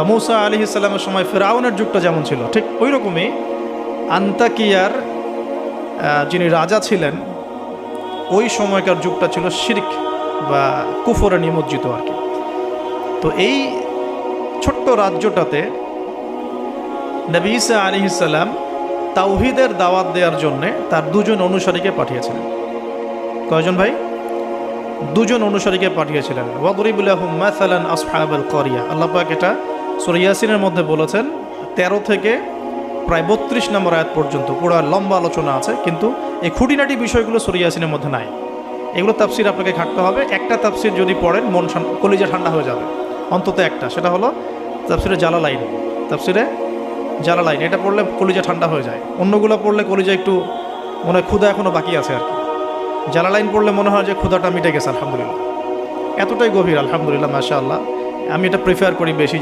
মূসা আলাইহিস সালামের সময় ফিরআউনের যুগটা যেমন ছিল, ঠিক ওই রকমই আন্তাকিয়ার যিনি রাজা ছিলেন ওই সময়কার যুগটা ছিল শিরক বা কুফরে নিমজ্জিত আর কি। তো এই ছোট্ট রাজ্যটাতে নবী ঈসা আলাইহিস সালাম তাওহীদের দাওয়াত দেওয়ার জন্যে তার দুজন অনুসারীকে পাঠিয়েছিলেন। কয়জন ভাই? দুজন অনুসারীকে পাঠিয়েছিলেন। ওয়াদরিব লাহুম মাসালান আসহাবাল ক্বরিয়া, আল্লাহ পাক এটা সূরা ইয়াসিনের মধ্যে বলেছেন 13 থেকে প্রায় 32 নম্বর আয়াত পর্যন্ত পুরো লম্বা আলোচনা আছে, কিন্তু এই খুঁটিনাটি বিষয়গুলো সূরা ইয়াসিনের মধ্যে নাই। এগুলো তাফসির আপনাকে ঘাটতে হবে। একটা তাফসির যদি পড়েন মন কলিজা ঠান্ডা হয়ে যাবে, অন্তত একটা, সেটা হলো তাফসিরে জালালাইন। তাফসিরে জালালাইন এটা পড়লে কলিজা ঠান্ডা হয়ে যায়, অন্যগুলো পড়লে কলিজা একটু মনে হয় ক্ষুধা এখনও বাকি আছে আর কি। জালালাইন পড়লে মনে হয় যে ক্ষুধাটা মিটে গেছে আলহামদুলিল্লাহ, এতটাই গভীর আলহামদুলিল্লাহ মাশাআল্লাহ। আমি এটা প্রিফার করি বেশি